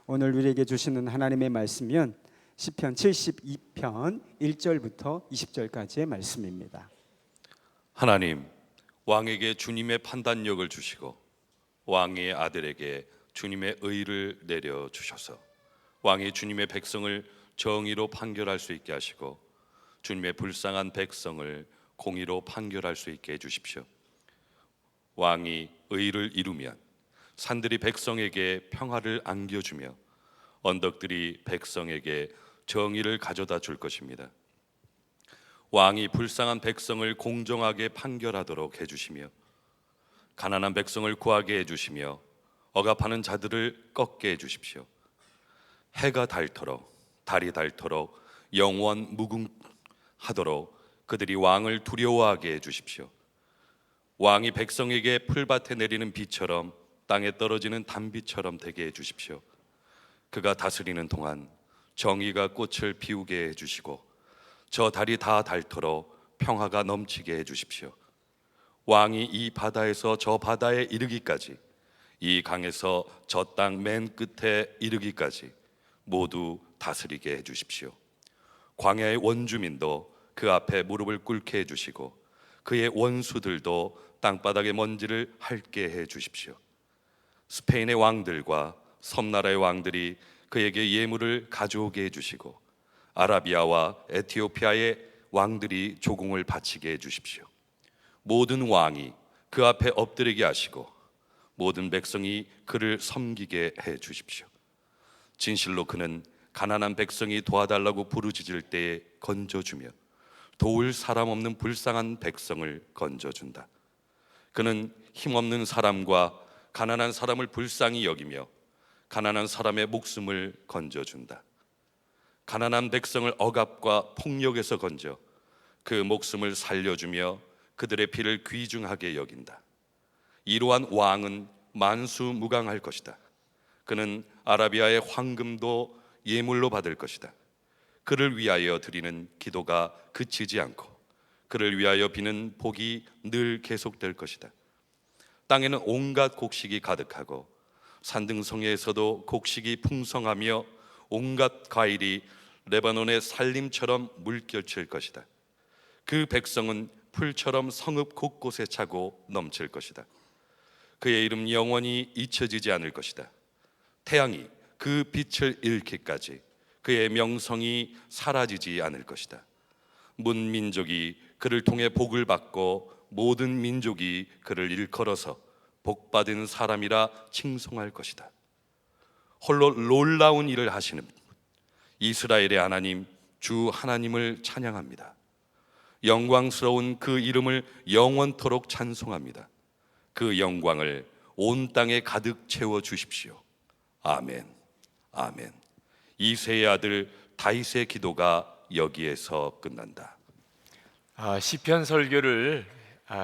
오늘 우리에게 주시는 하나님의 말씀은 시편 72편 1절부터 20절까지의 말씀입니다. 하나님, 왕에게 주님의 판단력을 주시고 왕의 아들에게 주님의 의를 내려 주셔서 왕이 주님의 백성을 정의로 판결할 수 있게 하시고 주님의 불쌍한 백성을 공의로 판결할 수 있게 해주십시오. 왕이 의를 이루면 산들이 백성에게 평화를 안겨주며 언덕들이 백성에게 정의를 가져다 줄 것입니다. 왕이 불쌍한 백성을 공정하게 판결하도록 해주시며 가난한 백성을 구하게 해주시며 억압하는 자들을 꺾게 해주십시오. 해가 닳도록 달이 닳도록 영원 무궁하도록 그들이 왕을 두려워하게 해주십시오. 왕이 백성에게 풀밭에 내리는 비처럼 땅에 떨어지는 단비처럼 되게 해주십시오. 그가 다스리는 동안 정의가 꽃을 피우게 해주시고 저 달이 다 닳도록 평화가 넘치게 해주십시오. 왕이 이 바다에서 저 바다에 이르기까지, 이 강에서 저 땅 맨 끝에 이르기까지 모두 다스리게 해주십시오. 광야의 원주민도 그 앞에 무릎을 꿇게 해주시고 그의 원수들도 땅바닥의 먼지를 핥게 해주십시오. 스페인의 왕들과 섬나라의 왕들이 그에게 예물을 가져오게 해주시고 아라비아와 에티오피아의 왕들이 조공을 바치게 해주십시오. 모든 왕이 그 앞에 엎드리게 하시고 모든 백성이 그를 섬기게 해주십시오. 진실로 그는 가난한 백성이 도와달라고 부르짖을 때에 건져주며 도울 사람 없는 불쌍한 백성을 건져준다. 그는 힘없는 사람과 가난한 사람을 불쌍히 여기며 가난한 사람의 목숨을 건져준다. 가난한 백성을 억압과 폭력에서 건져 그 목숨을 살려주며 그들의 피를 귀중하게 여긴다. 이러한 왕은 만수무강할 것이다. 그는 아라비아의 황금도 예물로 받을 것이다. 그를 위하여 드리는 기도가 그치지 않고 그를 위하여 비는 복이 늘 계속될 것이다. 땅에는 온갖 곡식이 가득하고 산등성에서도 곡식이 풍성하며 온갖 과일이 레바논의 산림처럼 물결칠 것이다. 그 백성은 풀처럼 성읍 곳곳에 차고 넘칠 것이다. 그의 이름 영원히 잊혀지지 않을 것이다. 태양이 그 빛을 잃기까지 그의 명성이 사라지지 않을 것이다. 문민족이 그를 통해 복을 받고 모든 민족이 그를 일컬어서 복받은 사람이라 칭송할 것이다. 홀로 놀라운 일을 하시는 이스라엘의 하나님 주 하나님을 찬양합니다. 영광스러운 그 이름을 영원토록 찬송합니다. 그 영광을 온 땅에 가득 채워 주십시오. 아멘. 아멘. 이새의 아들 다윗의 기도가 여기에서 끝난다. 시편 설교를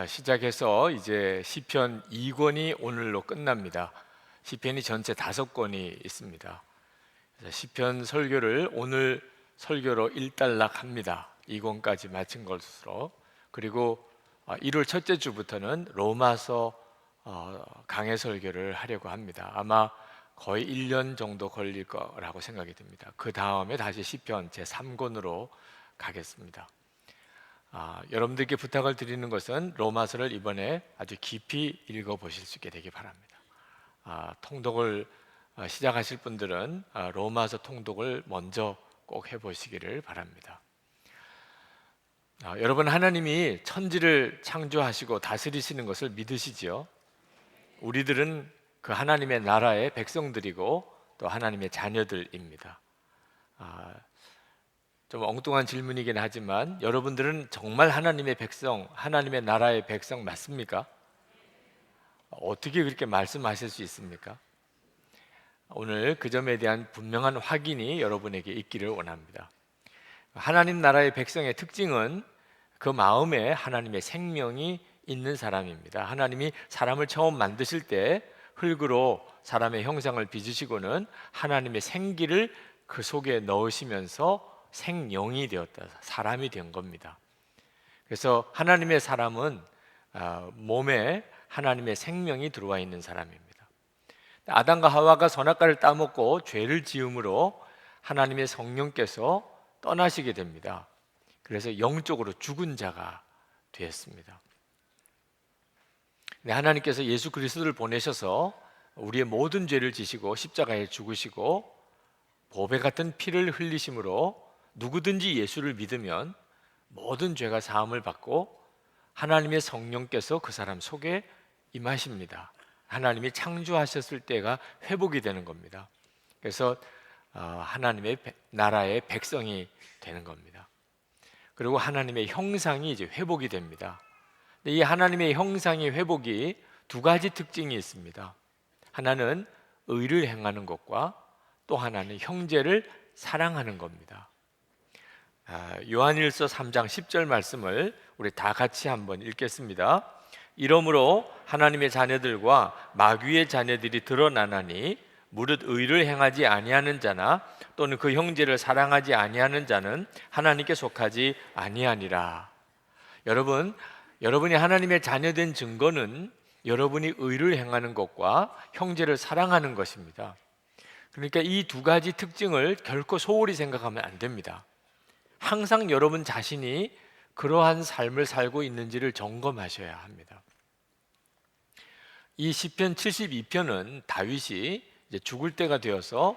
시작해서 이제 시편 2권이 오늘로 끝납니다. 시편이 전체 5권이 있습니다. 시편 설교를 오늘 설교로 일단락합니다. 2권까지 마친 것으로. 그리고 1월 첫째 주부터는 로마서 강해 설교를 하려고 합니다. 아마 거의 1년 정도 걸릴 거라고 생각이 듭니다. 그 다음에 다시 시편 제3권으로 가겠습니다. 여러분들께 부탁을 드리는 것은 로마서를 이번에 아주 깊이 읽어보실 수 있게 되기 바랍니다. 통독을 시작하실 분들은 로마서 통독을 먼저 꼭 해보시기를 바랍니다. 여러분, 하나님이 천지를 창조하시고 다스리시는 것을 믿으시지요? 우리들은 그 하나님의 나라의 백성들이고 또 하나님의 자녀들입니다. 좀 엉뚱한 질문이긴 하지만 여러분들은 정말 하나님의 백성, 하나님의 나라의 백성 맞습니까? 어떻게 그렇게 말씀하실 수 있습니까? 오늘 그 점에 대한 분명한 확인이 여러분에게 있기를 원합니다. 하나님 나라의 백성의 특징은 그 마음에 하나님의 생명이 있는 사람입니다. 하나님이 사람을 처음 만드실 때 흙으로 사람의 형상을 빚으시고는 하나님의 생기를 그 속에 넣으시면서 생명이 되었다, 사람이 된 겁니다. 그래서 하나님의 사람은 몸에 하나님의 생명이 들어와 있는 사람입니다. 아담과 하와가 선악과를 따먹고 죄를 지음으로 하나님의 성령께서 떠나시게 됩니다. 그래서 영적으로 죽은 자가 되었습니다. 하나님께서 예수 그리스도를 보내셔서 우리의 모든 죄를 지시고 십자가에 죽으시고 보배 같은 피를 흘리심으로 누구든지 예수를 믿으면 모든 죄가 사함을 받고 하나님의 성령께서 그 사람 속에 임하십니다. 하나님이 창조하셨을 때가 회복이 되는 겁니다. 그래서 하나님의 나라의 백성이 되는 겁니다. 그리고 하나님의 형상이 이제 회복이 됩니다. 근데 이 하나님의 형상의 회복이 두 가지 특징이 있습니다. 하나는 의를 행하는 것과 또 하나는 형제를 사랑하는 겁니다. 요한일서 3장 10절 말씀을 우리 다 같이 한번 읽겠습니다. 이러므로 하나님의 자녀들과 마귀의 자녀들이 드러나나니 무릇 의를 행하지 아니하는 자나 또는 그 형제를 사랑하지 아니하는 자는 하나님께 속하지 아니하니라. 여러분이 하나님의 자녀된 증거는 여러분이 의를 행하는 것과 형제를 사랑하는 것입니다. 그러니까 이 두 가지 특징을 결코 소홀히 생각하면 안 됩니다. 항상 여러분 자신이 그러한 삶을 살고 있는지를 점검하셔야 합니다. 이 시편 72편은 다윗이 이제 죽을 때가 되어서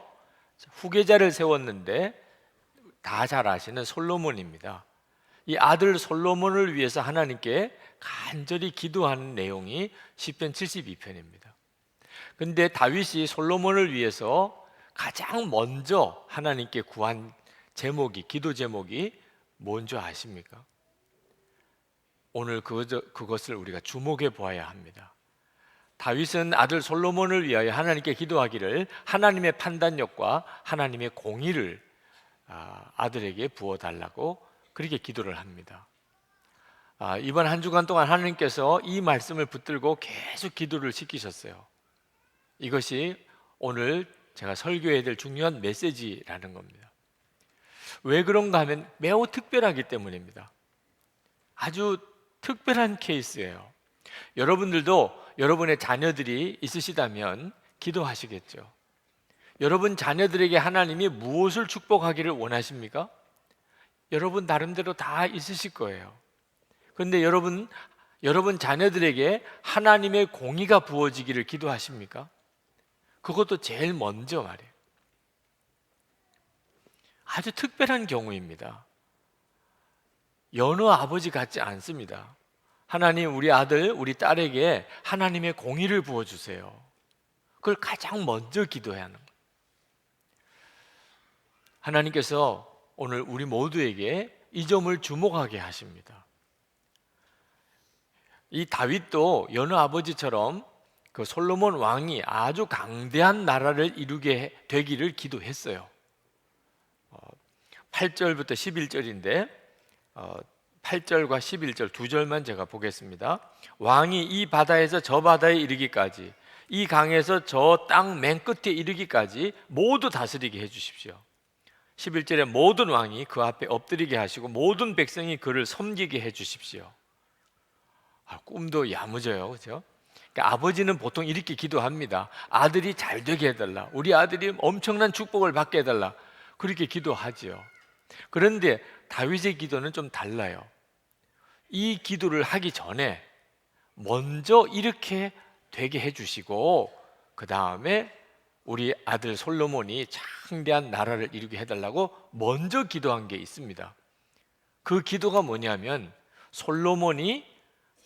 후계자를 세웠는데 다 잘 아시는 솔로몬입니다. 이 아들 솔로몬을 위해서 하나님께 간절히 기도하는 내용이 시편 72편입니다. 근데 다윗이 솔로몬을 위해서 가장 먼저 하나님께 구한 제목이, 기도 제목이 뭔지 아십니까? 오늘 그것을 우리가 주목해 보아야 합니다. 다윗은 아들 솔로몬을 위하여 하나님께 기도하기를 하나님의 판단력과 하나님의 공의를 아들에게 부어달라고 그렇게 기도를 합니다. 이번 한 주간 동안 하나님께서 이 말씀을 붙들고 계속 기도를 시키셨어요. 이것이 오늘 제가 설교해야 될 중요한 메시지라는 겁니다. 왜 그런가 하면 매우 특별하기 때문입니다. 아주 특별한 케이스예요. 여러분들도 여러분의 자녀들이 있으시다면 기도하시겠죠. 여러분 자녀들에게 하나님이 무엇을 축복하기를 원하십니까? 여러분 나름대로 다 있으실 거예요. 그런데 여러분 자녀들에게 하나님의 공의가 부어지기를 기도하십니까? 그것도 제일 먼저 말이에요. 아주 특별한 경우입니다. 여느 아버지 같지 않습니다. 하나님, 우리 아들, 우리 딸에게 하나님의 공의를 부어주세요. 그걸 가장 먼저 기도해야 하는 거예요. 하나님께서 오늘 우리 모두에게 이 점을 주목하게 하십니다. 이 다윗도 여느 아버지처럼 그 솔로몬 왕이 아주 강대한 나라를 이루게 되기를 기도했어요. 8절부터 11절인데 8절과 11절 두 절만 제가 보겠습니다. 왕이 이 바다에서 저 바다에 이르기까지, 이 강에서 저 땅 맨 끝에 이르기까지 모두 다스리게 해주십시오. 11절에 모든 왕이 그 앞에 엎드리게 하시고 모든 백성이 그를 섬기게 해주십시오. 꿈도 야무져요, 그렇죠? 그러니까 아버지는 보통 이렇게 기도합니다. 아들이 잘 되게 해달라, 우리 아들이 엄청난 축복을 받게 해달라, 그렇게 기도하지요. 그런데 다윗의 기도는 좀 달라요. 이 기도를 하기 전에 먼저 이렇게 되게 해주시고 그 다음에 우리 아들 솔로몬이 창대한 나라를 이루게 해달라고 먼저 기도한 게 있습니다. 그 기도가 뭐냐면 솔로몬이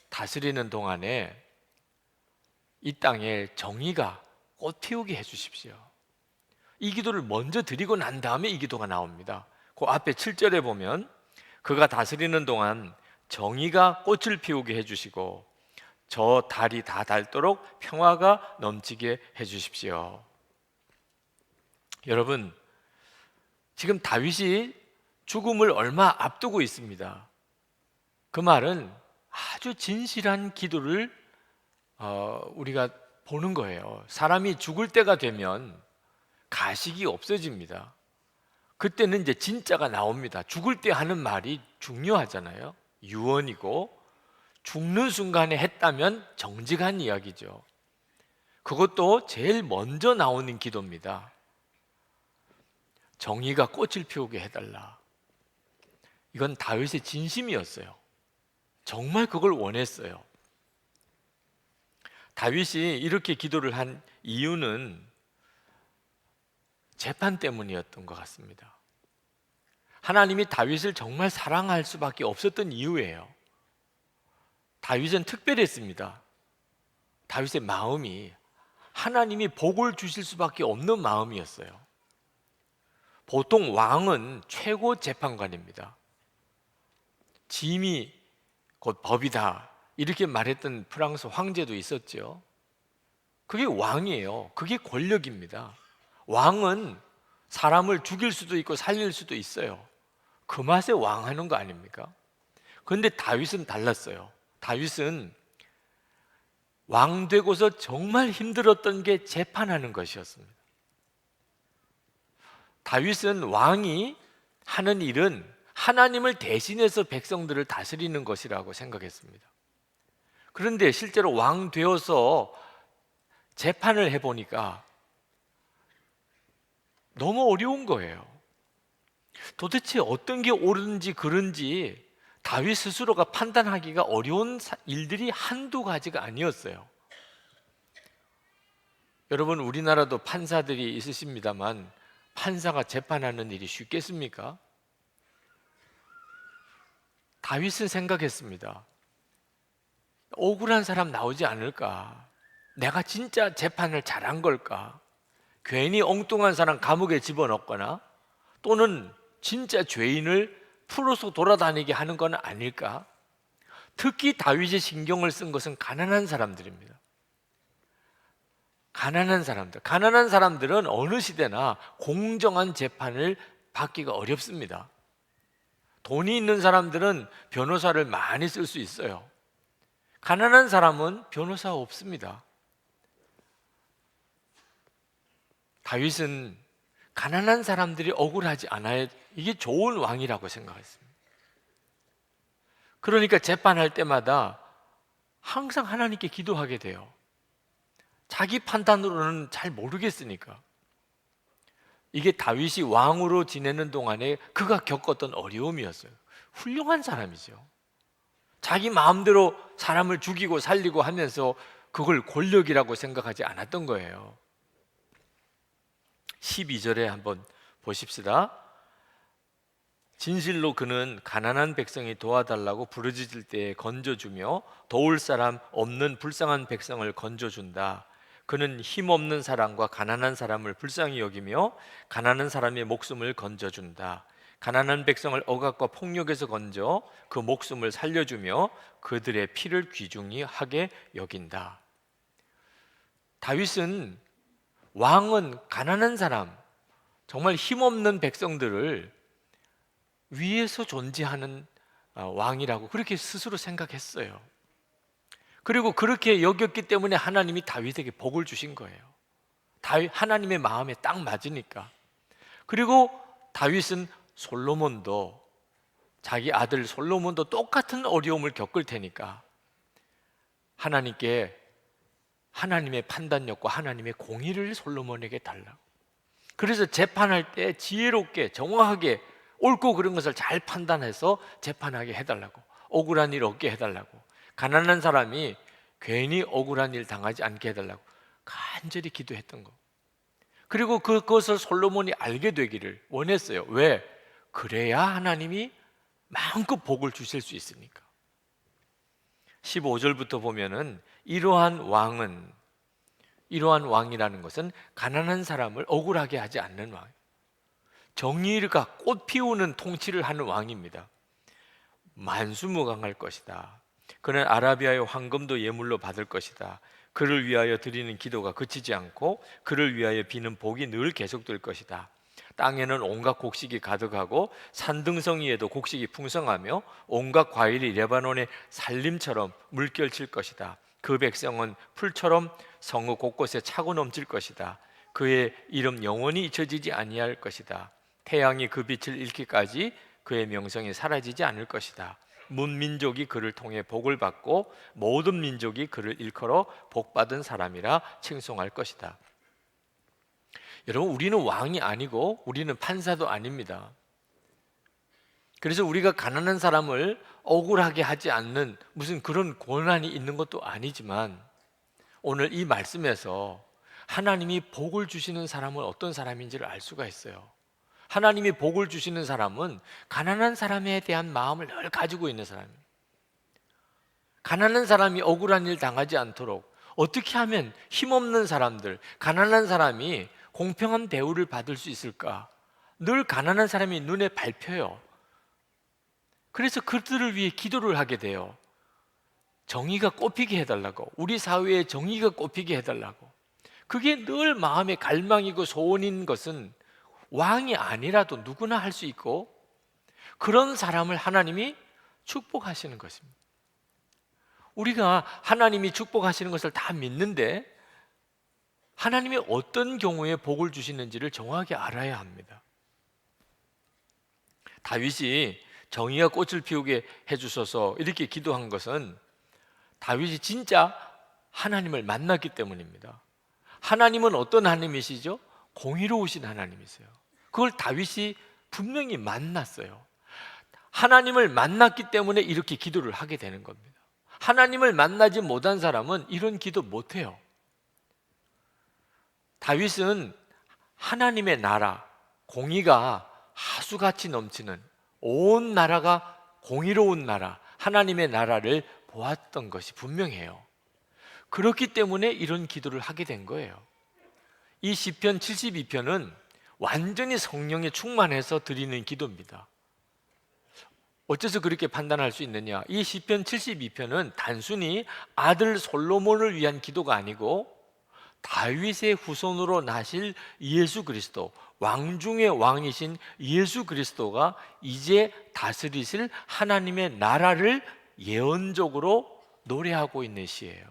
다스리는 동안에 이 땅에 정의가 꽃 피우게 해주십시오. 이 기도를 먼저 드리고 난 다음에 이 기도가 나옵니다. 그 앞에 7절에 보면 그가 다스리는 동안 정의가 꽃을 피우게 해주시고 저 달이 다 닳도록 평화가 넘치게 해주십시오. 여러분, 지금 다윗이 죽음을 얼마 앞두고 있습니다. 그 말은 아주 진실한 기도를 우리가 보는 거예요. 사람이 죽을 때가 되면 가식이 없어집니다. 그때는 이제 진짜가 나옵니다. 죽을 때 하는 말이 중요하잖아요. 유언이고 죽는 순간에 했다면 정직한 이야기죠. 그것도 제일 먼저 나오는 기도입니다. 정의가 꽃을 피우게 해달라. 이건 다윗의 진심이었어요. 정말 그걸 원했어요. 다윗이 이렇게 기도를 한 이유는 재판 때문이었던 것 같습니다. 하나님이 다윗을 정말 사랑할 수밖에 없었던 이유예요. 다윗은 특별했습니다. 다윗의 마음이 하나님이 복을 주실 수밖에 없는 마음이었어요. 보통 왕은 최고 재판관입니다. 짐이 곧 법이다 이렇게 말했던 프랑스 황제도 있었죠. 그게 왕이에요. 그게 권력입니다. 왕은 사람을 죽일 수도 있고 살릴 수도 있어요. 그 맛에 왕하는 거 아닙니까? 그런데 다윗은 달랐어요. 다윗은 왕 되고서 정말 힘들었던 게 재판하는 것이었습니다. 다윗은 왕이 하는 일은 하나님을 대신해서 백성들을 다스리는 것이라고 생각했습니다. 그런데 실제로 왕 되어서 재판을 해보니까 너무 어려운 거예요. 도대체 어떤 게 옳은지 그른지 다윗 스스로가 판단하기가 어려운 일들이 한두 가지가 아니었어요. 여러분, 우리나라도 판사들이 있으십니다만 판사가 재판하는 일이 쉽겠습니까? 다윗은 생각했습니다. 억울한 사람 나오지 않을까? 내가 진짜 재판을 잘한 걸까? 괜히 엉뚱한 사람 감옥에 집어넣거나 또는 진짜 죄인을 풀어서 돌아다니게 하는 건 아닐까? 특히 다윗이 신경을 쓴 것은 가난한 사람들입니다. 가난한 사람들은 어느 시대나 공정한 재판을 받기가 어렵습니다. 돈이 있는 사람들은 변호사를 많이 쓸 수 있어요. 가난한 사람은 변호사 없습니다. 다윗은 가난한 사람들이 억울하지 않아야 이게 좋은 왕이라고 생각했습니다. 그러니까 재판할 때마다 항상 하나님께 기도하게 돼요. 자기 판단으로는 잘 모르겠으니까. 이게 다윗이 왕으로 지내는 동안에 그가 겪었던 어려움이었어요. 훌륭한 사람이죠. 자기 마음대로 사람을 죽이고 살리고 하면서 그걸 권력이라고 생각하지 않았던 거예요. 12절에 한번 보십시다. 진실로 그는 가난한 백성이 도와달라고 부르짖을 때에 건져주며 도울 사람 없는 불쌍한 백성을 건져준다. 그는 힘없는 사람과 가난한 사람을 불쌍히 여기며 가난한 사람의 목숨을 건져준다. 가난한 백성을 억압과 폭력에서 건져 그 목숨을 살려주며 그들의 피를 귀중히 하게 여긴다. 다윗은 왕은 가난한 사람, 정말 힘없는 백성들을 위에서 존재하는 왕이라고 그렇게 스스로 생각했어요. 그리고 그렇게 여겼기 때문에 하나님이 다윗에게 복을 주신 거예요. 하나님의 마음에 딱 맞으니까. 그리고 다윗은 솔로몬도, 자기 아들 솔로몬도 똑같은 어려움을 겪을 테니까 하나님께 하나님의 판단력과 하나님의 공의를 솔로몬에게 달라고. 그래서 재판할 때 지혜롭게 정확하게 옳고 그른 것을 잘 판단해서 재판하게 해달라고, 억울한 일 없게 해달라고, 가난한 사람이 괜히 억울한 일 당하지 않게 해달라고 간절히 기도했던 거. 그리고 그것을 솔로몬이 알게 되기를 원했어요. 왜? 그래야 하나님이 마음껏 복을 주실 수 있으니까. 15절부터 보면은 이러한 왕이라는 것은 가난한 사람을 억울하게 하지 않는 왕, 정의가 꽃 피우는 통치를 하는 왕입니다. 만수무강할 것이다. 그는 아라비아의 황금도 예물로 받을 것이다. 그를 위하여 드리는 기도가 그치지 않고 그를 위하여 비는 복이 늘 계속될 것이다. 땅에는 온갖 곡식이 가득하고 산등성 위에도 곡식이 풍성하며 온갖 과일이 레바논의 산림처럼 물결칠 것이다. 그 백성은 풀처럼 성읍 곳곳에 차고 넘칠 것이다. 그의 이름 영원히 잊혀지지 아니할 것이다. 태양이 그 빛을 잃기까지 그의 명성이 사라지지 않을 것이다. 문민족이 그를 통해 복을 받고 모든 민족이 그를 일컬어 복받은 사람이라 칭송할 것이다. 여러분, 우리는 왕이 아니고 우리는 판사도 아닙니다. 그래서 우리가 가난한 사람을 억울하게 하지 않는 무슨 그런 권한이 있는 것도 아니지만, 오늘 이 말씀에서 하나님이 복을 주시는 사람은 어떤 사람인지를 알 수가 있어요. 하나님이 복을 주시는 사람은 가난한 사람에 대한 마음을 늘 가지고 있는 사람입니다. 가난한 사람이 억울한 일 당하지 않도록 어떻게 하면 힘없는 사람들, 가난한 사람이 공평한 대우를 받을 수 있을까? 늘 가난한 사람이 눈에 밟혀요. 그래서 그들을 위해 기도를 하게 돼요. 정의가 꽃피게 해달라고, 우리 사회에 정의가 꽃피게 해달라고. 그게 늘 마음의 갈망이고 소원인 것은 왕이 아니라도 누구나 할 수 있고, 그런 사람을 하나님이 축복하시는 것입니다. 우리가 하나님이 축복하시는 것을 다 믿는데 하나님이 어떤 경우에 복을 주시는지를 정확히 알아야 합니다. 다윗이 정의가 꽃을 피우게 해주셔서 이렇게 기도한 것은 다윗이 진짜 하나님을 만났기 때문입니다. 하나님은 어떤 하나님이시죠? 공의로우신 하나님이세요. 그걸 다윗이 분명히 만났어요. 하나님을 만났기 때문에 이렇게 기도를 하게 되는 겁니다. 하나님을 만나지 못한 사람은 이런 기도 못해요. 다윗은 하나님의 나라, 공의가 하수같이 넘치는, 온 나라가 공의로운 나라, 하나님의 나라를 보았던 것이 분명해요. 그렇기 때문에 이런 기도를 하게 된 거예요. 이 시편 72편은 완전히 성령에 충만해서 드리는 기도입니다. 어째서 그렇게 판단할 수 있느냐? 이 시편 72편은 단순히 아들 솔로몬을 위한 기도가 아니고 다윗의 후손으로 나실 예수 그리스도, 왕 중의 왕이신 예수 그리스도가 이제 다스리실 하나님의 나라를 예언적으로 노래하고 있는 시예요.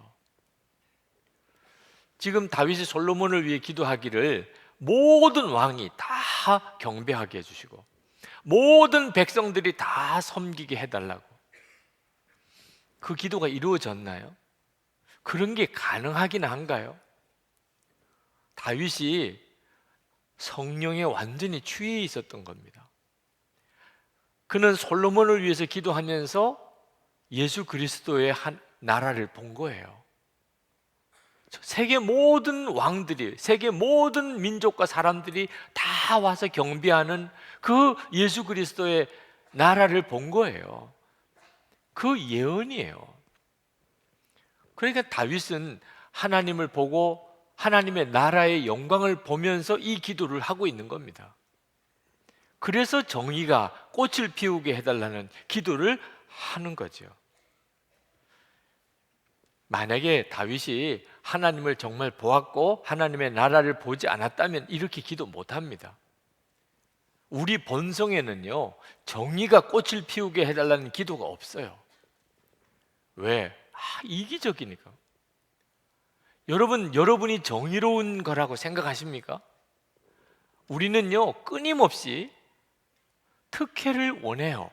지금 다윗이 솔로몬을 위해 기도하기를 모든 왕이 다 경배하게 해주시고 모든 백성들이 다 섬기게 해달라고, 그 기도가 이루어졌나요? 그런 게 가능하긴 한가요? 다윗이 성령에 완전히 취해 있었던 겁니다. 그는 솔로몬을 위해서 기도하면서 예수 그리스도의 한 나라를 본 거예요. 세계 모든 왕들이, 세계 모든 민족과 사람들이 다 와서 경배하는 그 예수 그리스도의 나라를 본 거예요. 그 예언이에요. 그러니까 다윗은 하나님을 보고 하나님의 나라의 영광을 보면서 이 기도를 하고 있는 겁니다. 그래서 정의가 꽃을 피우게 해달라는 기도를 하는 거죠. 만약에 다윗이 하나님을 정말 보았고 하나님의 나라를 보지 않았다면 이렇게 기도 못합니다. 우리 본성에는요, 정의가 꽃을 피우게 해달라는 기도가 없어요. 왜? 이기적이니까. 여러분이 정의로운 거라고 생각하십니까? 우리는요, 끊임없이 특혜를 원해요.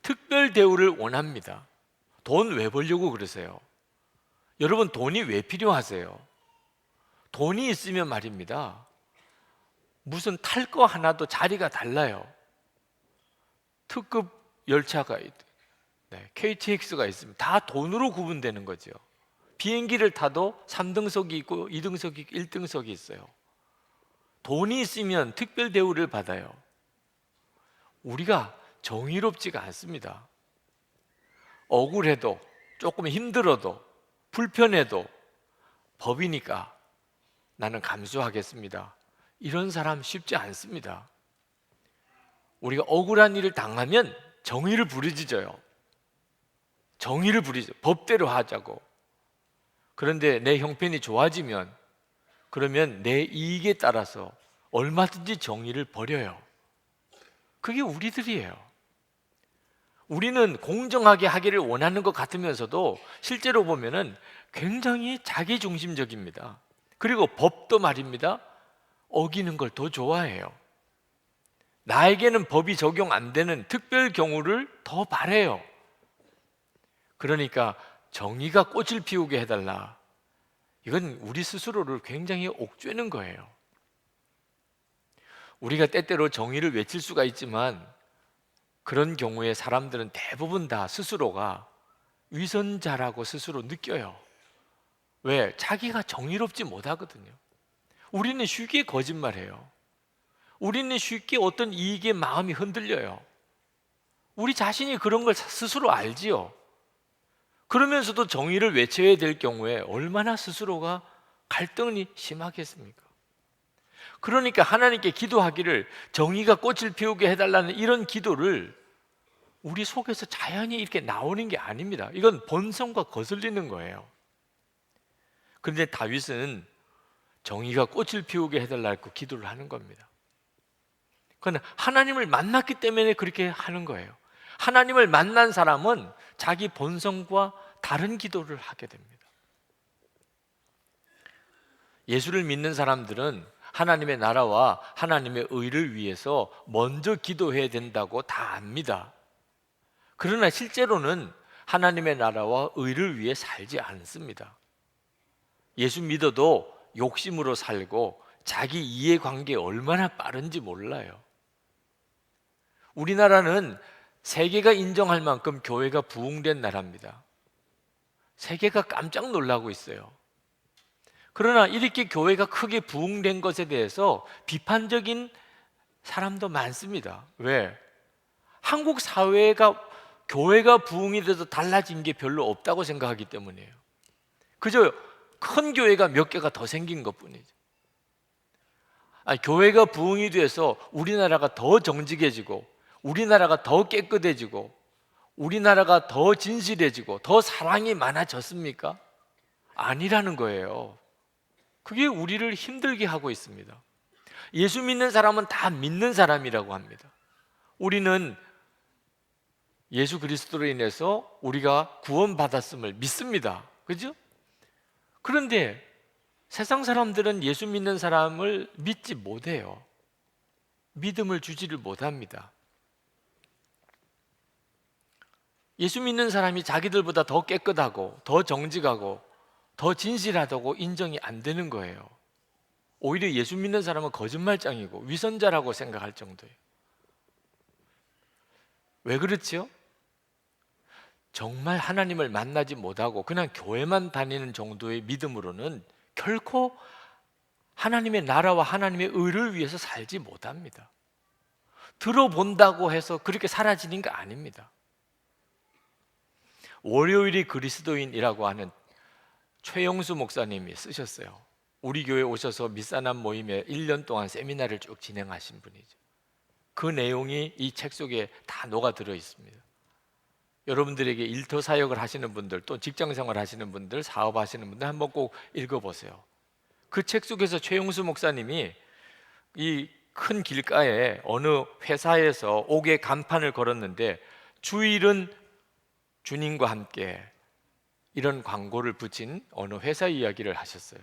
특별 대우를 원합니다. 돈 왜 벌려고 그러세요? 여러분, 돈이 왜 필요하세요? 돈이 있으면 말입니다, 무슨 탈 거 하나도 자리가 달라요. 특급 열차가 KTX가 있으면 다 돈으로 구분되는 거죠. 비행기를 타도 3등석이 있고 2등석이 있고 1등석이 있어요. 돈이 있으면 특별 대우를 받아요. 우리가 정의롭지가 않습니다. 억울해도, 조금 힘들어도, 불편해도 법이니까 나는 감수하겠습니다, 이런 사람 쉽지 않습니다. 우리가 억울한 일을 당하면 정의를 부르짖어요. 정의를 부르짖어요. 법대로 하자고. 그런데 내 형편이 좋아지면, 그러면 내 이익에 따라서 얼마든지 정의를 버려요. 그게 우리들이에요. 우리는 공정하게 하기를 원하는 것 같으면서도 실제로 보면은 굉장히 자기중심적입니다. 그리고 법도 말입니다, 어기는 걸 더 좋아해요. 나에게는 법이 적용 안 되는 특별 경우를 더 바래요. 그러니까 정의가 꽃을 피우게 해달라. 이건 우리 스스로를 굉장히 옥죄는 거예요. 우리가 때때로 정의를 외칠 수가 있지만 그런 경우에 사람들은 대부분 다 스스로가 위선자라고 스스로 느껴요. 왜? 자기가 정의롭지 못하거든요. 우리는 쉽게 거짓말해요. 우리는 쉽게 어떤 이익에 마음이 흔들려요. 우리 자신이 그런 걸 스스로 알지요. 그러면서도 정의를 외쳐야 될 경우에 얼마나 스스로가 갈등이 심하겠습니까? 그러니까 하나님께 기도하기를 정의가 꽃을 피우게 해달라는 이런 기도를 우리 속에서 자연히 이렇게 나오는 게 아닙니다. 이건 본성과 거슬리는 거예요. 그런데 다윗은 정의가 꽃을 피우게 해달라고 기도를 하는 겁니다. 그건 하나님을 만났기 때문에 그렇게 하는 거예요. 하나님을 만난 사람은 자기 본성과 다른 기도를 하게 됩니다. 예수를 믿는 사람들은 하나님의 나라와 하나님의 의를 위해서 먼저 기도해야 된다고 다 압니다. 그러나 실제로는 하나님의 나라와 의를 위해 살지 않습니다. 예수 믿어도 욕심으로 살고 자기 이해관계에 얼마나 빠른지 몰라요. 우리나라는 세계가 인정할 만큼 교회가 부흥된 나라입니다. 세계가 깜짝 놀라고 있어요. 그러나 이렇게 교회가 크게 부흥된 것에 대해서 비판적인 사람도 많습니다. 왜? 한국 사회가 교회가 부흥이 돼서 달라진 게 별로 없다고 생각하기 때문이에요. 그저 큰 교회가 몇 개가 더 생긴 것뿐이죠. 교회가 부흥이 돼서 우리나라가 더 정직해지고 우리나라가 더 깨끗해지고 우리나라가 더 진실해지고 더 사랑이 많아졌습니까? 아니라는 거예요. 그게 우리를 힘들게 하고 있습니다. 예수 믿는 사람은 다 믿는 사람이라고 합니다. 우리는 예수 그리스도로 인해서 우리가 구원받았음을 믿습니다. 그죠? 그런데 세상 사람들은 예수 믿는 사람을 믿지 못해요. 믿음을 주지를 못합니다. 예수 믿는 사람이 자기들보다 더 깨끗하고 더 정직하고 더 진실하다고 인정이 안 되는 거예요. 오히려 예수 믿는 사람은 거짓말장이고 위선자라고 생각할 정도예요. 왜 그렇지요? 정말 하나님을 만나지 못하고 그냥 교회만 다니는 정도의 믿음으로는 결코 하나님의 나라와 하나님의 의를 위해서 살지 못합니다. 들어본다고 해서 그렇게 사라지는 게 아닙니다. 월요일이 그리스도인이라고 하는 최영수 목사님이 쓰셨어요. 우리 교회 오셔서 밑사람 모임에 1년 동안 세미나를 쭉 진행하신 분이죠. 그 내용이 이 책 속에 다 녹아들어 있습니다. 여러분들에게 일터 사역을 하시는 분들, 또 직장생활 하시는 분들, 사업하시는 분들 한번 꼭 읽어보세요. 그 책 속에서 최용수 목사님이 이 큰 길가에 어느 회사에서 옥외 간판을 걸었는데 주일은 주님과 함께 이런 광고를 붙인 어느 회사 이야기를 하셨어요.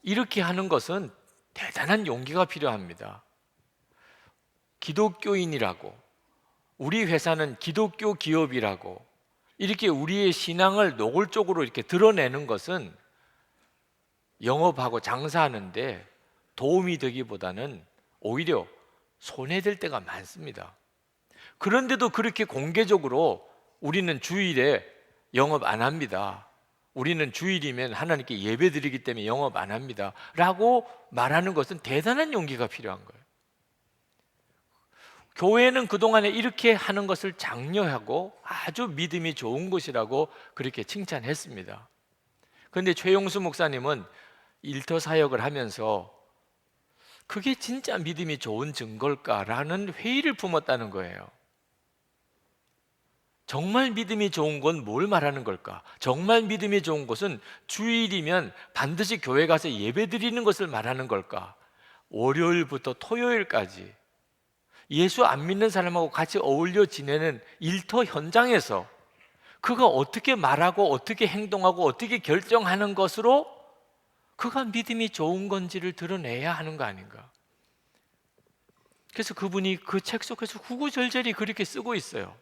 이렇게 하는 것은 대단한 용기가 필요합니다. 기독교인이라고, 우리 회사는 기독교 기업이라고 이렇게 우리의 신앙을 노골적으로 이렇게 드러내는 것은 영업하고 장사하는데 도움이 되기보다는 오히려 손해될 때가 많습니다. 그런데도 그렇게 공개적으로 우리는 주일에 영업 안 합니다. 우리는 주일이면 하나님께 예배 드리기 때문에 영업 안 합니다. 라고 말하는 것은 대단한 용기가 필요한 거예요. 교회는 그동안에 이렇게 하는 것을 장려하고 아주 믿음이 좋은 것이라고 그렇게 칭찬했습니다. 그런데 최용수 목사님은 일터 사역을 하면서 그게 진짜 믿음이 좋은 증거일까라는 회의를 품었다는 거예요. 정말 믿음이 좋은 건 뭘 말하는 걸까? 정말 믿음이 좋은 것은 주일이면 반드시 교회 가서 예배 드리는 것을 말하는 걸까? 월요일부터 토요일까지 예수 안 믿는 사람하고 같이 어울려 지내는 일터 현장에서 그가 어떻게 말하고 어떻게 행동하고 어떻게 결정하는 것으로 그가 믿음이 좋은 건지를 드러내야 하는 거 아닌가? 그래서 그분이 그 책 속에서 구구절절히 그렇게 쓰고 있어요.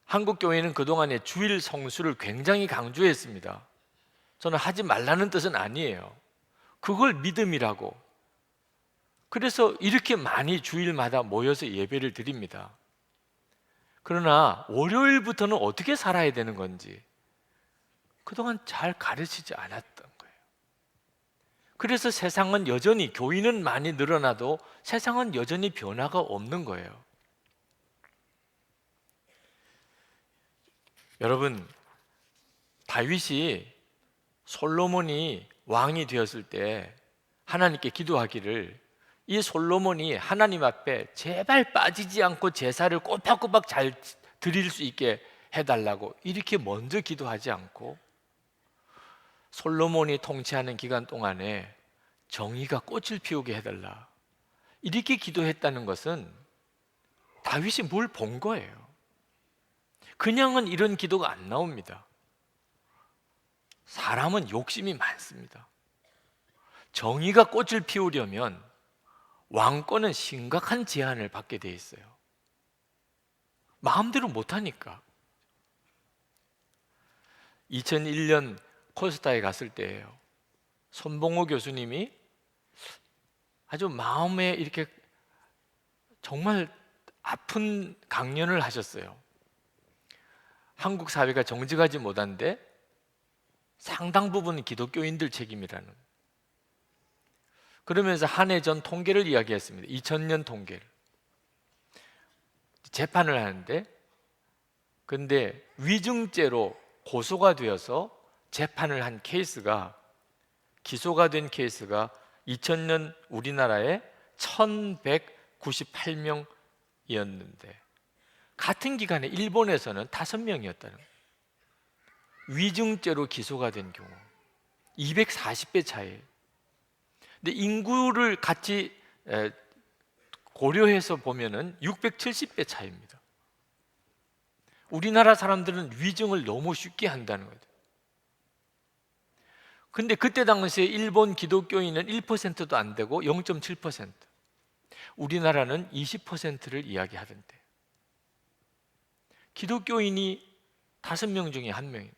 한국 교회는 그동안에 주일 성수를 굉장히 강조했습니다. 저는 하지 말라는 뜻은 아니에요. 그걸 믿음이라고. 그래서 이렇게 많이 주일마다 모여서 예배를 드립니다. 그러나 월요일부터는 어떻게 살아야 되는 건지 그동안 잘 가르치지 않았던 거예요. 그래서 세상은 여전히, 교인은 많이 늘어나도 세상은 여전히 변화가 없는 거예요. 여러분, 다윗이, 솔로몬이 왕이 되었을 때 하나님께 기도하기를, 이 솔로몬이 하나님 앞에 제발 빠지지 않고 제사를 꼬박꼬박 잘 드릴 수 있게 해달라고 이렇게 먼저 기도하지 않고, 솔로몬이 통치하는 기간 동안에 정의가 꽃을 피우게 해달라 이렇게 기도했다는 것은 다윗이 뭘 본 거예요. 그냥은 이런 기도가 안 나옵니다. 사람은 욕심이 많습니다. 정의가 꽃을 피우려면 왕권은 심각한 제한을 받게 돼 있어요. 마음대로 못하니까. 2001년 코스타에 갔을 때예요. 손봉호 교수님이 아주 마음에 이렇게 정말 아픈 강연을 하셨어요. 한국 사회가 정직하지 못한데 상당 부분 기독교인들 책임이라는. 그러면서 한 해 전 통계를 이야기했습니다. 2000년 통계를. 재판을 하는데, 근데 위증죄로 고소가 되어서 재판을 한 케이스가, 기소가 된 케이스가 2000년 우리나라에 1198명이었는데 같은 기간에 일본에서는 5명이었다는 거예요. 위증죄로 기소가 된 경우 240배 차이예요. 근데 인구를 같이 고려해서 보면은 670배 차이입니다. 우리나라 사람들은 위증을 너무 쉽게 한다는 거예요. 근데 그때 당시에 일본 기독교인은 1%도 안 되고 0.7%, 우리나라는 20%를 이야기하던데, 기독교인이 5명 중에 1명입니다.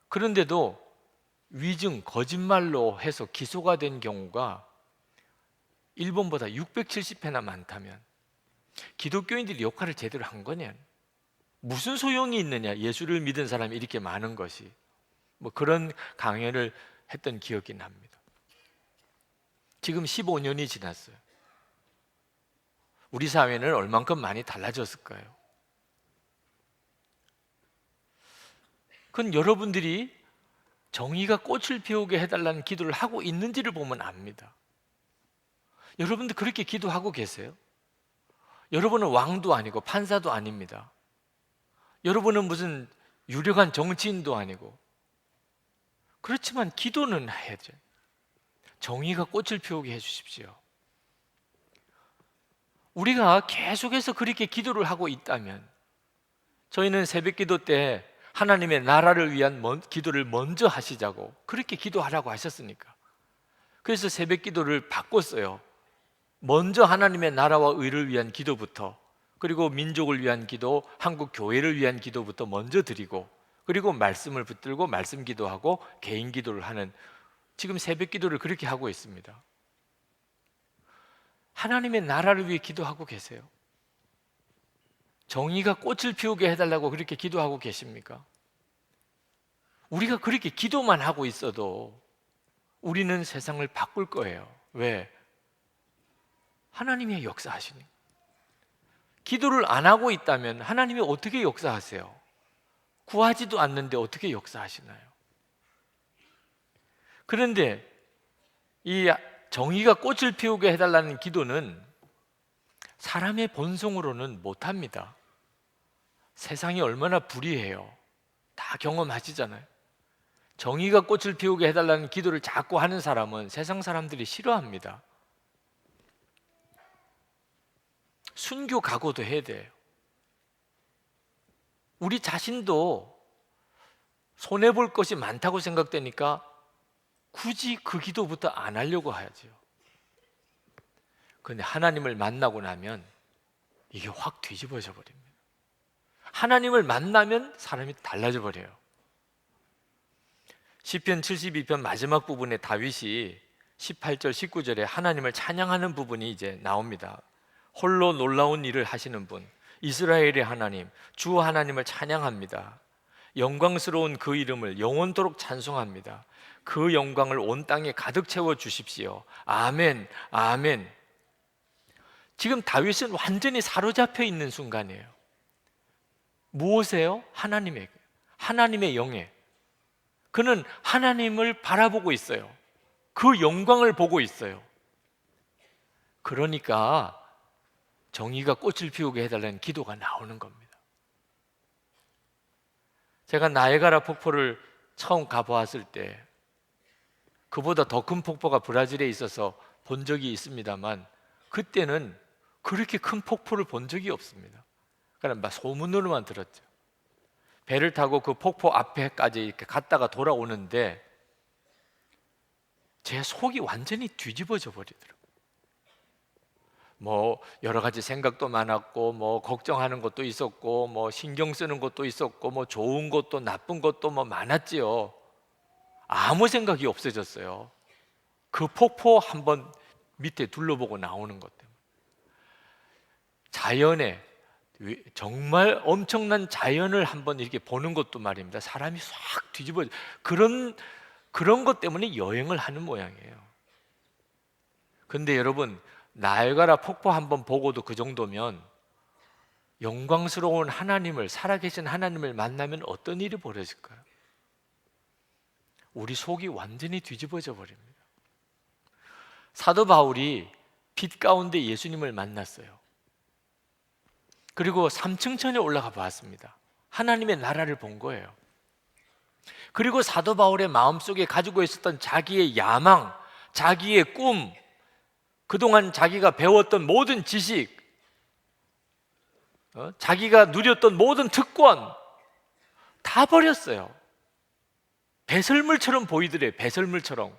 그런데도 위증, 거짓말로 해서 기소가 된 경우가 일본보다 670배나 많다면 기독교인들이 역할을 제대로 한 거냐? 무슨 소용이 있느냐? 예수를 믿은 사람이 이렇게 많은 것이. 뭐 그런 강연을 했던 기억이 납니다. 지금 15년이 지났어요. 우리 사회는 얼만큼 많이 달라졌을까요? 그건 여러분들이 정의가 꽃을 피우게 해달라는 기도를 하고 있는지를 보면 압니다. 여러분들 그렇게 기도하고 계세요? 여러분은 왕도 아니고 판사도 아닙니다. 여러분은 무슨 유력한 정치인도 아니고. 그렇지만 기도는 해야죠. 정의가 꽃을 피우게 해주십시오. 우리가 계속해서 그렇게 기도를 하고 있다면, 저희는 새벽기도 때 하나님의 나라를 위한 기도를 먼저 하시자고 그렇게 기도하라고 하셨으니까, 그래서 새벽기도를 바꿨어요. 먼저 하나님의 나라와 의를 위한 기도부터, 그리고 민족을 위한 기도, 한국 교회를 위한 기도부터 먼저 드리고, 그리고 말씀을 붙들고 말씀 기도하고 개인 기도를 하는, 지금 새벽 기도를 그렇게 하고 있습니다. 하나님의 나라를 위해 기도하고 계세요? 정의가 꽃을 피우게 해달라고 그렇게 기도하고 계십니까? 우리가 그렇게 기도만 하고 있어도 우리는 세상을 바꿀 거예요. 왜? 하나님의 역사하시니. 기도를 안 하고 있다면 하나님이 어떻게 역사하세요? 구하지도 않는데 어떻게 역사하시나요? 그런데 이 정의가 꽃을 피우게 해달라는 기도는 사람의 본성으로는 못합니다. 세상이 얼마나 불의해요. 다 경험하시잖아요. 정의가 꽃을 피우게 해달라는 기도를 자꾸 하는 사람은 세상 사람들이 싫어합니다. 순교 각오도 해야 돼요. 우리 자신도 손해볼 것이 많다고 생각되니까 굳이 그 기도부터 안 하려고 하죠. 근데 하나님을 만나고 나면 이게 확 뒤집어져 버립니다. 하나님을 만나면 사람이 달라져 버려요. 시편 72편 마지막 부분에 다윗이 18절 19절에 하나님을 찬양하는 부분이 이제 나옵니다. 홀로 놀라운 일을 하시는 분, 이스라엘의 하나님, 주 하나님을 찬양합니다. 영광스러운 그 이름을 영원토록 찬송합니다. 그 영광을 온 땅에 가득 채워 주십시오. 아멘, 아멘. 지금 다윗은 완전히 사로잡혀 있는 순간이에요. 무엇에요? 하나님에게, 하나님의 영에. 그는 하나님을 바라보고 있어요. 그 영광을 보고 있어요. 그러니까 정의가 꽃을 피우게 해달라는 기도가 나오는 겁니다. 제가 나이아가라 폭포를 처음 가보았을 때 그보다 더 큰 폭포가 브라질에 있어서 본 적이 있습니다만 그때는 그렇게 큰 폭포를 본 적이 없습니다. 그냥 막 소문으로만 들었죠. 배를 타고 그 폭포 앞에까지 이렇게 갔다가 돌아오는데 제 속이 완전히 뒤집어져 버리더라고요. 뭐 여러 가지 생각도 많았고 뭐 걱정하는 것도 있었고 뭐 신경 쓰는 것도 있었고 뭐 좋은 것도 나쁜 것도 뭐 많았지요. 아무 생각이 없어졌어요. 그 폭포 한번 밑에 둘러보고 나오는 것 때문에. 자연에 정말 엄청난 자연을 한번 이렇게 보는 것도 말입니다. 사람이 싹 뒤집어져. 그런 것 때문에 여행을 하는 모양이에요. 근데 여러분, 나이아가라 폭포 한번 보고도 그 정도면 영광스러운 하나님을, 살아계신 하나님을 만나면 어떤 일이 벌어질까요? 우리 속이 완전히 뒤집어져 버립니다. 사도 바울이 빛 가운데 예수님을 만났어요. 그리고 3층천에 올라가 봤습니다. 하나님의 나라를 본 거예요. 그리고 사도 바울의 마음속에 가지고 있었던 자기의 야망, 자기의 꿈, 그동안 자기가 배웠던 모든 지식, 자기가 누렸던 모든 특권 다 버렸어요. 배설물처럼 보이더래요. 배설물처럼.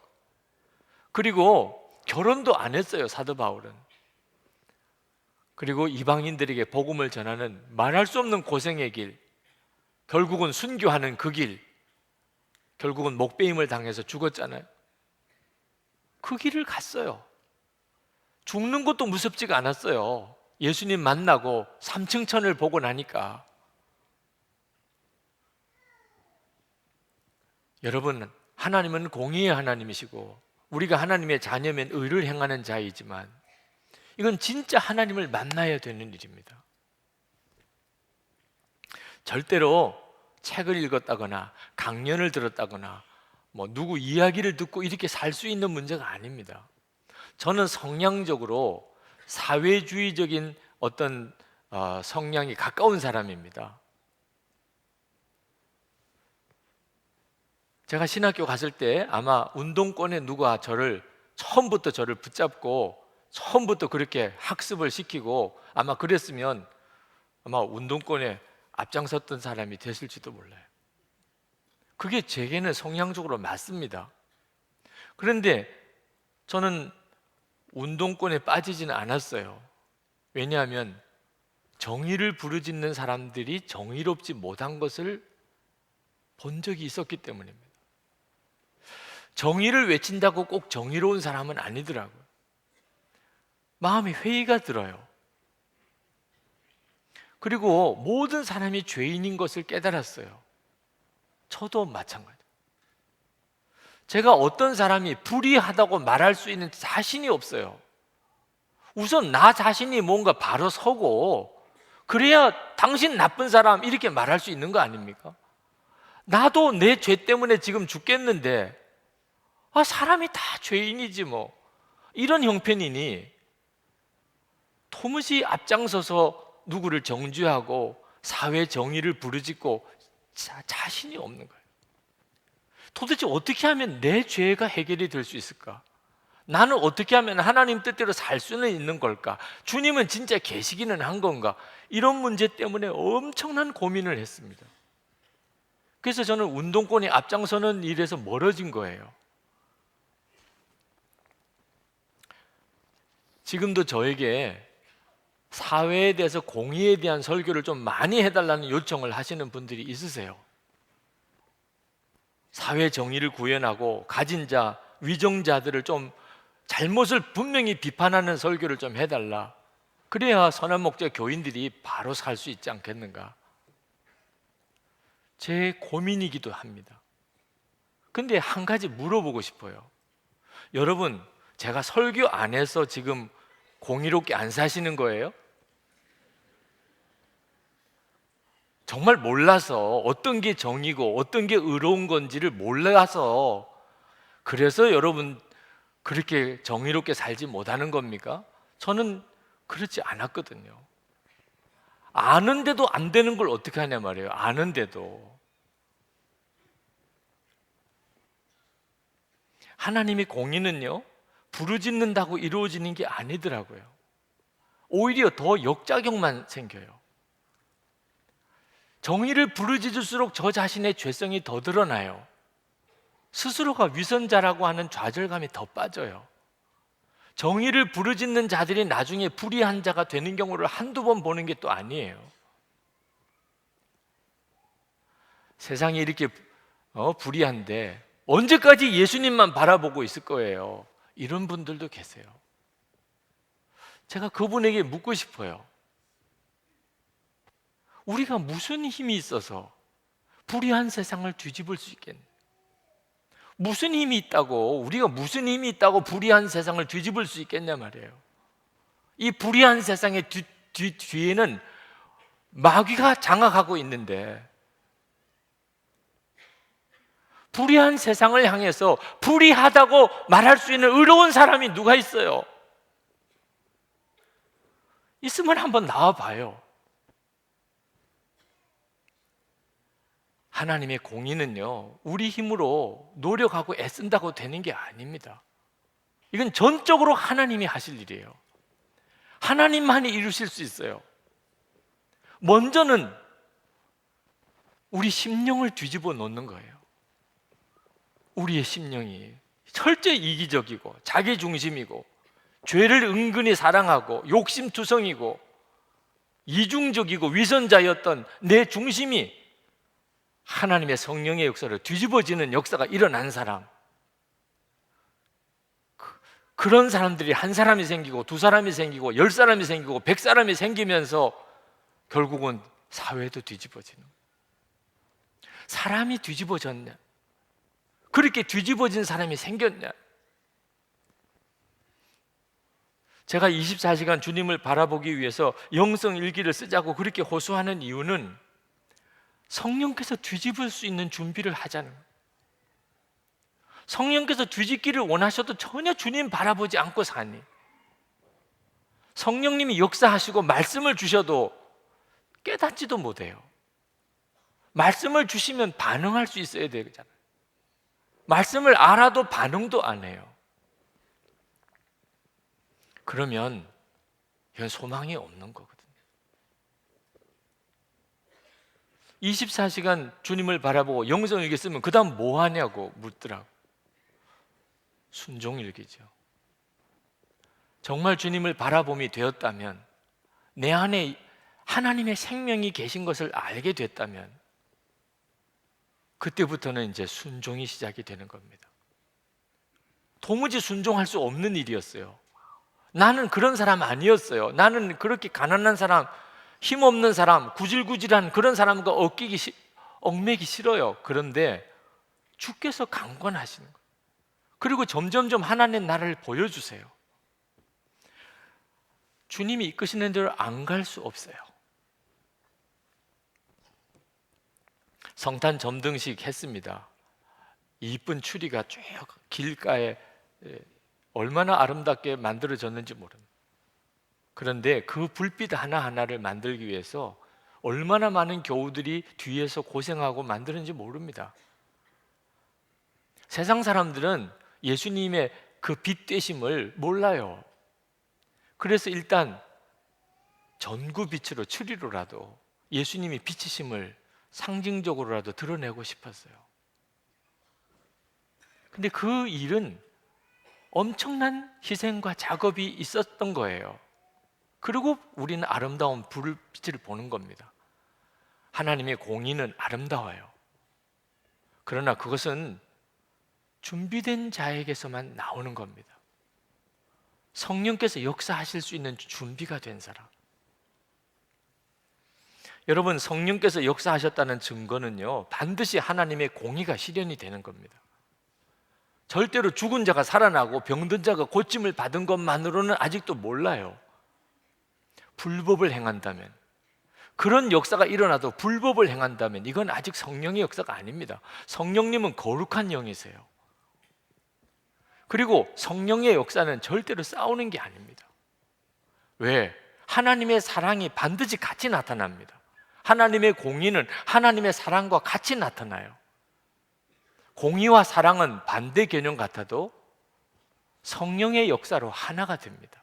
그리고 결혼도 안 했어요. 사도 바울은. 그리고 이방인들에게 복음을 전하는 말할 수 없는 고생의 길, 결국은 순교하는 그 길, 결국은 목배임을 당해서 죽었잖아요. 그 길을 갔어요. 죽는 것도 무섭지가 않았어요. 예수님 만나고 3층천을 보고 나니까. 여러분, 하나님은 공의의 하나님이시고 우리가 하나님의 자녀면 의를 행하는 자이지만 이건 진짜 하나님을 만나야 되는 일입니다. 절대로 책을 읽었다거나 강연을 들었다거나 뭐 누구 이야기를 듣고 이렇게 살 수 있는 문제가 아닙니다. 저는 성향적으로 사회주의적인 어떤 성향이 가까운 사람입니다. 제가 신학교 갔을 때 아마 운동권에 누가 처음부터 저를 붙잡고 처음부터 그렇게 학습을 시키고 아마 그랬으면 아마 운동권에 앞장섰던 사람이 됐을지도 몰라요. 그게 제게는 성향적으로 맞습니다. 그런데 저는 운동권에 빠지지는 않았어요. 왜냐하면 정의를 부르짖는 사람들이 정의롭지 못한 것을 본 적이 있었기 때문입니다. 정의를 외친다고 꼭 정의로운 사람은 아니더라고요. 마음이 회의가 들어요. 그리고 모든 사람이 죄인인 것을 깨달았어요. 저도 마찬가지. 제가 어떤 사람이 불의하다고 말할 수 있는 자신이 없어요. 우선 나 자신이 뭔가 바로 서고 그래야 당신 나쁜 사람 이렇게 말할 수 있는 거 아닙니까? 나도 내 죄 때문에 지금 죽겠는데 사람이 다 죄인이지 뭐 이런 형편이니 도무지 앞장서서 누구를 정죄하고 사회 정의를 부르짖고 자신이 없는 거예요. 도대체 어떻게 하면 내 죄가 해결이 될 수 있을까? 나는 어떻게 하면 하나님 뜻대로 살 수는 있는 걸까? 주님은 진짜 계시기는 한 건가? 이런 문제 때문에 엄청난 고민을 했습니다. 그래서 저는 운동권이 앞장서는 일에서 멀어진 거예요. 지금도 저에게 사회에 대해서 공의에 대한 설교를 좀 많이 해달라는 요청을 하시는 분들이 있으세요. 사회 정의를 구현하고 가진 자, 위정자들을 좀 잘못을 분명히 비판하는 설교를 좀 해달라. 그래야 선한 목자 교인들이 바로 살 수 있지 않겠는가? 제 고민이기도 합니다. 근데 한 가지 물어보고 싶어요. 여러분, 제가 설교 안에서 지금 공의롭게 안 사시는 거예요? 정말 몰라서 어떤 게 정의고 어떤 게 의로운 건지를 몰라서 그래서 여러분 그렇게 정의롭게 살지 못하는 겁니까? 저는 그렇지 않았거든요. 아는데도 안 되는 걸 어떻게 하냐 말이에요. 아는데도. 하나님의 공의는요, 부르짖는다고 이루어지는 게 아니더라고요. 오히려 더 역작용만 생겨요. 정의를 부르짖을수록 저 자신의 죄성이 더 드러나요. 스스로가 위선자라고 하는 좌절감이 더 빠져요. 정의를 부르짖는 자들이 나중에 불의한 자가 되는 경우를 한두 번 보는 게 또 아니에요. 세상이 이렇게 불의한데 언제까지 예수님만 바라보고 있을 거예요? 이런 분들도 계세요. 제가 그분에게 묻고 싶어요. 우리가 무슨 힘이 있어서 불의한 세상을 뒤집을 수 있겠니? 무슨 힘이 있다고, 우리가 무슨 힘이 있다고 불의한 세상을 뒤집을 수 있겠냐 말이에요. 이 불의한 세상의 뒤에는 마귀가 장악하고 있는데, 불의한 세상을 향해서 불의하다고 말할 수 있는 의로운 사람이 누가 있어요? 있으면 한번 나와봐요. 하나님의 공의는요, 우리 힘으로 노력하고 애쓴다고 되는 게 아닙니다. 이건 전적으로 하나님이 하실 일이에요. 하나님만이 이루실 수 있어요. 먼저는 우리 심령을 뒤집어 놓는 거예요. 우리의 심령이 철저히 이기적이고 자기중심이고 죄를 은근히 사랑하고 욕심투성이고 이중적이고 위선자였던 내 중심이 하나님의 성령의 역사를 뒤집어지는 역사가 일어난 사람, 그런 사람들이 한 사람이 생기고 두 사람이 생기고 10사람이 생기고 100사람이 생기면서 결국은 사회도 뒤집어지는, 사람이 뒤집어졌냐? 그렇게 뒤집어진 사람이 생겼냐? 제가 24시간 주님을 바라보기 위해서 영성 일기를 쓰자고 그렇게 호소하는 이유는 성령께서 뒤집을 수 있는 준비를 하자는 거예요. 성령께서 뒤집기를 원하셔도 전혀 주님 바라보지 않고 사니, 성령님이 역사하시고 말씀을 주셔도 깨닫지도 못해요. 말씀을 주시면 반응할 수 있어야 되잖아요. 말씀을 알아도 반응도 안 해요. 그러면 이건 소망이 없는 거거든요. 24시간 주님을 바라보고 영성일기 쓰면 그 다음 뭐 하냐고 묻더라고. 순종일기죠. 정말 주님을 바라봄이 되었다면, 내 안에 하나님의 생명이 계신 것을 알게 됐다면 그때부터는 이제 순종이 시작이 되는 겁니다. 도무지 순종할 수 없는 일이었어요. 나는 그런 사람 아니었어요. 나는 그렇게 가난한 사람, 힘없는 사람, 구질구질한 그런 사람과 얽매기 싫어요. 그런데 주께서 강권하시는 거예요. 그리고 점점점 하나님 나라를 보여주세요. 주님이 이끄시는 대로 안 갈 수 없어요. 성탄 점등식 했습니다. 이쁜 추리가 쭉 길가에 얼마나 아름답게 만들어졌는지 모릅니다. 그런데 그 불빛 하나하나를 만들기 위해서 얼마나 많은 교우들이 뒤에서 고생하고 만드는지 모릅니다. 세상 사람들은 예수님의 그 빛 되심을 몰라요. 그래서 일단 전구빛으로 추리로라도 예수님이 빛이심을 상징적으로라도 드러내고 싶었어요. 근데 그 일은 엄청난 희생과 작업이 있었던 거예요. 그리고 우리는 아름다운 불빛을 보는 겁니다. 하나님의 공의는 아름다워요. 그러나 그것은 준비된 자에게서만 나오는 겁니다. 성령께서 역사하실 수 있는 준비가 된 사람. 여러분, 성령께서 역사하셨다는 증거는요, 반드시 하나님의 공의가 실현이 되는 겁니다. 절대로 죽은 자가 살아나고 병든 자가 고침을 받은 것만으로는 아직도 몰라요. 불법을 행한다면, 그런 역사가 일어나도 불법을 행한다면 이건 아직 성령의 역사가 아닙니다. 성령님은 거룩한 영이세요. 그리고 성령의 역사는 절대로 싸우는 게 아닙니다. 왜? 하나님의 사랑이 반드시 같이 나타납니다. 하나님의 공의는 하나님의 사랑과 같이 나타나요. 공의와 사랑은 반대 개념 같아도 성령의 역사로 하나가 됩니다.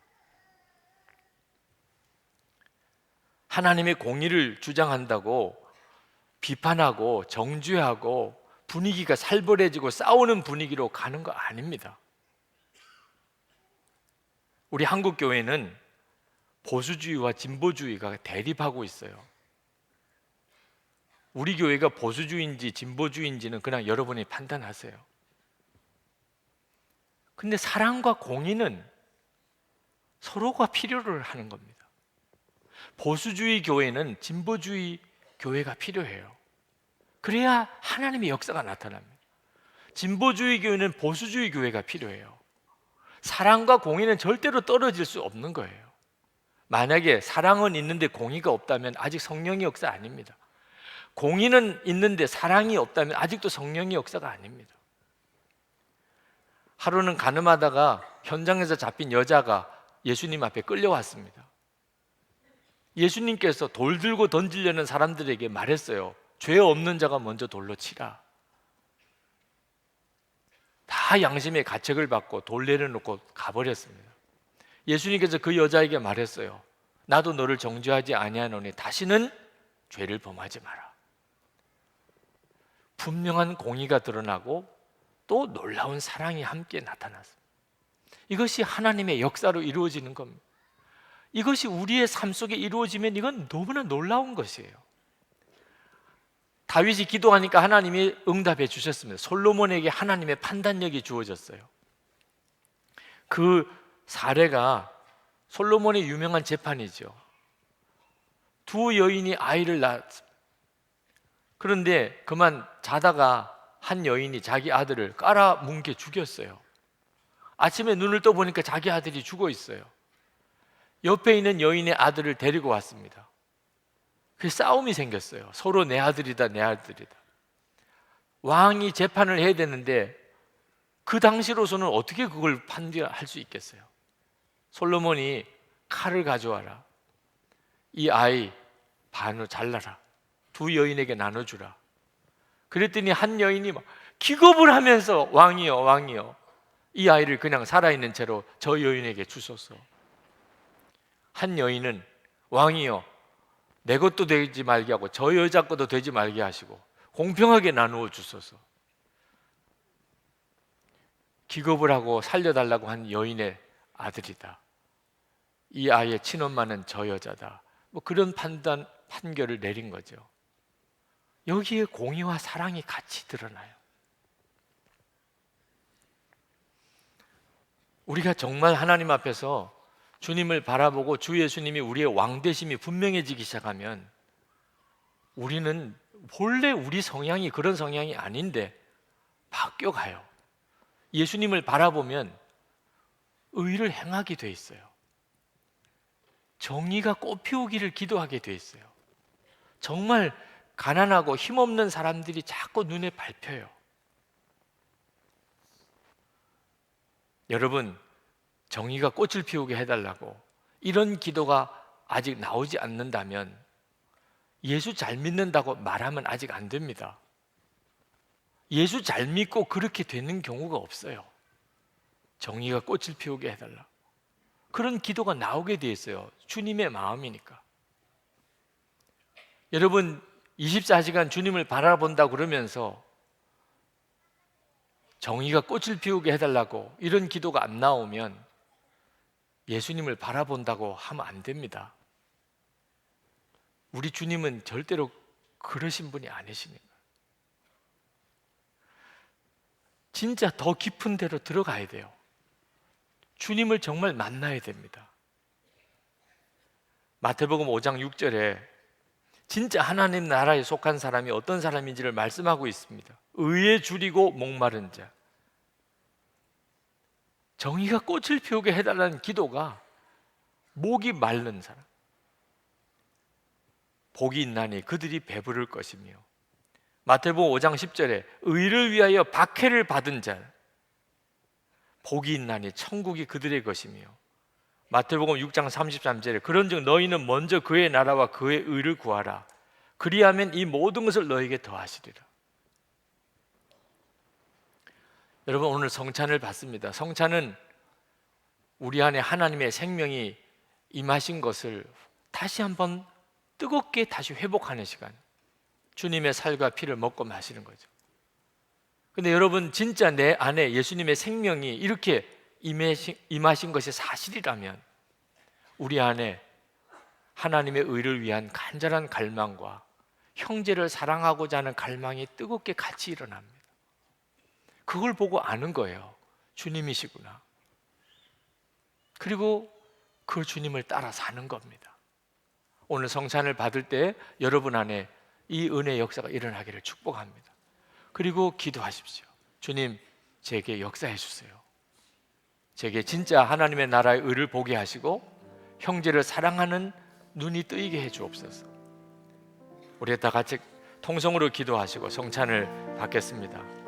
하나님의 공의를 주장한다고 비판하고 정죄하고 분위기가 살벌해지고 싸우는 분위기로 가는 거 아닙니다. 우리 한국 교회는 보수주의와 진보주의가 대립하고 있어요. 우리 교회가 보수주의인지 진보주의인지는 그냥 여러분이 판단하세요. 근데 사랑과 공의는 서로가 필요를 하는 겁니다. 보수주의 교회는 진보주의 교회가 필요해요. 그래야 하나님의 역사가 나타납니다. 진보주의 교회는 보수주의 교회가 필요해요. 사랑과 공의는 절대로 떨어질 수 없는 거예요. 만약에 사랑은 있는데 공의가 없다면 아직 성령의 역사 아닙니다. 공의는 있는데 사랑이 없다면 아직도 성령의 역사가 아닙니다. 하루는 가늠하다가 현장에서 잡힌 여자가 예수님 앞에 끌려왔습니다. 예수님께서 돌 들고 던지려는 사람들에게 말했어요. 죄 없는 자가 먼저 돌로 치라. 다 양심의 가책을 받고 돌 내려놓고 가버렸습니다. 예수님께서 그 여자에게 말했어요. 나도 너를 정죄하지 아니하노니 다시는 죄를 범하지 마라. 분명한 공의가 드러나고 또 놀라운 사랑이 함께 나타났습니다. 이것이 하나님의 역사로 이루어지는 겁니다. 이것이 우리의 삶 속에 이루어지면 이건 너무나 놀라운 것이에요. 다윗이 기도하니까 하나님이 응답해 주셨습니다. 솔로몬에게 하나님의 판단력이 주어졌어요. 그 사례가 솔로몬의 유명한 재판이죠. 두 여인이 아이를 낳았습니다. 그런데 그만 자다가 한 여인이 자기 아들을 깔아뭉개 죽였어요. 아침에 눈을 떠보니까 자기 아들이 죽어 있어요. 옆에 있는 여인의 아들을 데리고 왔습니다. 그 싸움이 생겼어요. 서로 내 아들이다, 내 아들이다. 왕이 재판을 해야 되는데 그 당시로서는 어떻게 그걸 판결할 수 있겠어요? 솔로몬이 칼을 가져와라. 이 아이 반으로 잘라라. 두 여인에게 나눠주라. 그랬더니 한 여인이 막 기겁을 하면서 왕이여, 왕이여, 이 아이를 그냥 살아있는 채로 저 여인에게 주소서. 한 여인은 왕이여, 내 것도 되지 말게 하고 저 여자 것도 되지 말게 하시고 공평하게 나누어 주소서. 기겁을 하고 살려달라고 한 여인의 아들이다. 이 아이의 친엄마는 저 여자다. 뭐 그런 판결을 내린 거죠. 여기에 공의와 사랑이 같이 드러나요. 우리가 정말 하나님 앞에서 주님을 바라보고 주 예수님이 우리의 왕 되심이 분명해지기 시작하면 우리는 본래 우리 성향이 그런 성향이 아닌데 바뀌어가요. 예수님을 바라보면 의를 행하게 돼 있어요. 정의가 꽃피우기를 기도하게 돼 있어요. 정말 가난하고 힘없는 사람들이 자꾸 눈에 밟혀요. 여러분, 정의가 꽃을 피우게 해달라고 이런 기도가 아직 나오지 않는다면 예수 잘 믿는다고 말하면 아직 안 됩니다. 예수 잘 믿고 그렇게 되는 경우가 없어요. 정의가 꽃을 피우게 해달라. 그런 기도가 나오게 돼 있어요. 주님의 마음이니까. 여러분, 24시간 주님을 바라본다 그러면서 정의가 꽃을 피우게 해달라고 이런 기도가 안 나오면 예수님을 바라본다고 하면 안 됩니다. 우리 주님은 절대로 그러신 분이 아니십니다. 진짜 더 깊은 데로 들어가야 돼요. 주님을 정말 만나야 됩니다. 마태복음 5장 6절에 진짜 하나님 나라에 속한 사람이 어떤 사람인지를 말씀하고 있습니다. 의에 줄이고 목마른 자, 정의가 꽃을 피우게 해달라는 기도가 목이 마른 사람, 복이 있나니 그들이 배부를 것이며, 마태복음 5장 10절에 의를 위하여 박해를 받은 자, 복이 있나니 천국이 그들의 것이며, 마태복음 6장 33절에 그런즉 너희는 먼저 그의 나라와 그의 의를 구하라. 그리하면 이 모든 것을 너에게 더하시리라. 여러분, 오늘 성찬을 받습니다. 성찬은 우리 안에 하나님의 생명이 임하신 것을 다시 한번 뜨겁게 다시 회복하는 시간, 주님의 살과 피를 먹고 마시는 거죠. 근데 여러분, 진짜 내 안에 예수님의 생명이 이렇게 임하신 것이 사실이라면 우리 안에 하나님의 의를 위한 간절한 갈망과 형제를 사랑하고자 하는 갈망이 뜨겁게 같이 일어납니다. 그걸 보고 아는 거예요. 주님이시구나. 그리고 그 주님을 따라 사는 겁니다. 오늘 성찬을 받을 때 여러분 안에 이 은혜의 역사가 일어나기를 축복합니다. 그리고 기도하십시오. 주님, 제게 역사해 주세요. 제게 진짜 하나님의 나라의 의를 보게 하시고 형제를 사랑하는 눈이 뜨이게 해 주옵소서. 우리 다 같이 통성으로 기도하시고 성찬을 받겠습니다.